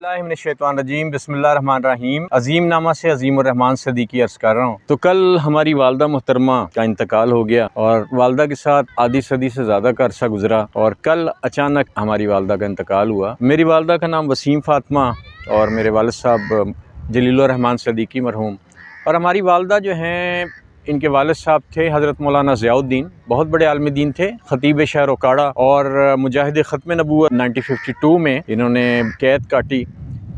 बिस्मिल्लाहिर्रहमानिर्रहीम बिस्मिल्लाहिर्रहमानिर्रहीम। अजीम नामा से अजीम उर्रहमान सदीकी अर्ज़ कर रहा हूँ। तो कल हमारी वालदा मोहतरमा का इंतकाल हो गया और वालदा के साथ आधी सदी से ज़्यादा का अरसा गुजरा और कल अचानक हमारी वालदा का इंतकाल हुआ। मेरी वालदा का नाम वसीम फ़ातिमा और मेरे वालिद साहब जलीलुर रहमान सदीकी मरहूम। और हमारी वालदा जो हैं, इनके वालिद साहब थे हज़रत मौलाना ज़ियाउद्दीन, बहुत बड़े आलिम दीन थे, ख़तीब शहर ओकाड़ा और मुजाहिद ख़त्म नबूवत 1952 में इन्होंने कैद काटी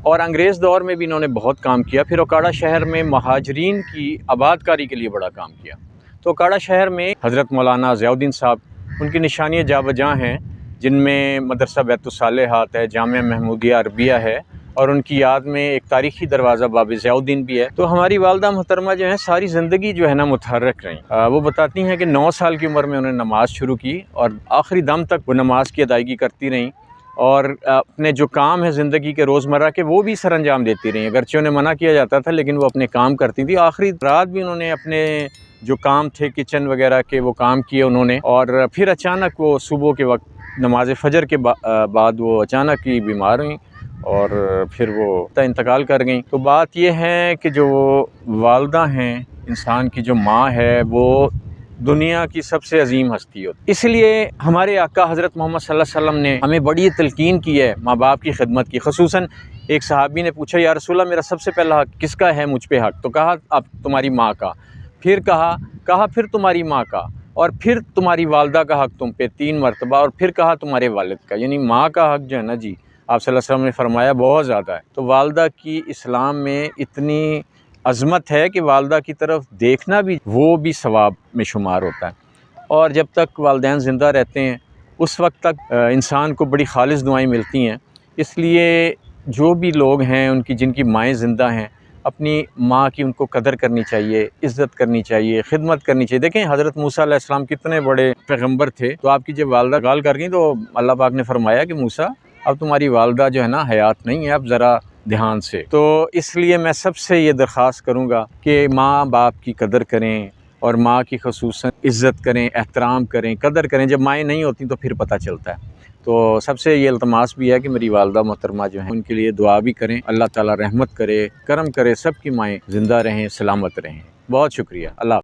और अंग्रेज़ दौर में भी इन्होंने बहुत काम किया। फिर ओकाड़ा शहर में महाजरीन की आबादकारी के लिए बड़ा काम किया। तो ओकाड़ा शहर में हज़रत मौलाना ज़ियाउद्दीन साहब, उनकी निशानियाँ जाबजा हैं, जिनमें मदरसा बैतुस्सालिहात है, जामिया महमूदिया अरबिया है और उनकी याद में एक तारीख़ी दरवाज़ा बाब ज़ियाउद्दीन भी है। तो हमारी वालदा मोहतरमा जो है सारी ज़िंदगी जो है ना मुतहर्रिक रहीं। वो बताती हैं कि 9 साल की उम्र में उन्होंने नमाज़ शुरू की और आखिरी दम तक वो नमाज की अदायगी करती रहीं और अपने जो काम है ज़िंदगी के रोज़मर्रा के वो भी सर अंजाम देती रहीं। अगरचे उन्हें मना किया जाता था लेकिन वो अपने काम करती थी। आखिरी रात भी उन्होंने अपने जो काम थे किचन वगैरह के वो काम किए उन्होंने। और फिर अचानक वो सुबह के वक्त नमाज फ़जर के बाद वो अचानक ही बीमार हुई और फिर वो इंतकाल कर गई। तो बात ये है कि जो वालदा हैं, इंसान की जो माँ है, वो दुनिया की सबसे अजीम हस्ती होती। इसलिए हमारे आका हज़रत मोहम्मद सल्लल्लाहु अलैहि वसल्लम ने हमें बड़ी तलकीन की है माँ बाप की खिदमत की। ख़ुसूसन एक सहाबी ने पूछा, या रसूलल्लाह मेरा सबसे पहला हक़ किसका है मुझ पे हक़? तो कहा अब तुम्हारी माँ का। फिर कहा फिर तुम्हारी माँ का और फिर तुम्हारी वालदा का हक़ तुम पे 3 मरतबा और फिर कहा तुम्हारे वालिद का। यानी माँ का हक़ जो है ना जी, आप सल्लल्लाहु अलैहि वसल्लम ने फरमाया बहुत ज़्यादा है। तो वालदा की इस्लाम में इतनी अज़मत है कि वालदा की तरफ देखना भी वो भी सवाब में शुमार होता है। और जब तक वालिदैन ज़िंदा रहते हैं उस वक्त तक इंसान को बड़ी खालिस दुआएं मिलती हैं। इसलिए जो भी लोग हैं उनकी जिनकी माएँ ज़िंदा हैं, अपनी माँ की उनको कदर करनी चाहिए, इज़्ज़त करनी चाहिए, खिदमत करनी चाहिए। देखें हज़रत मूसा अलैहिस्सलाम कितने बड़े पैगम्बर थे। तो आपकी जब वालदा गाल कर गई तो अल्लाह पाक ने फरमाया कि मूसा अब तुम्हारी वालदा जो है ना हयात नहीं है, अब ज़रा ध्यान से। तो इसलिए मैं सबसे ये दरख्वास्त करूँगा कि माँ बाप की कदर करें और माँ की ख़ुसूसन इज़्ज़त करें, एहतराम करें, कदर करें। जब माएँ नहीं होती तो फिर पता चलता है। तो सबसे ये इल्तमास भी है कि मेरी वालदा मोहतरमा जो है उनके लिए दुआ भी करें, अल्लाह ताला रहमत करे, करम करे, सबकी माएँ ज़िंदा रहें, सलामत रहें। बहुत शुक्रिया। अल्लाह।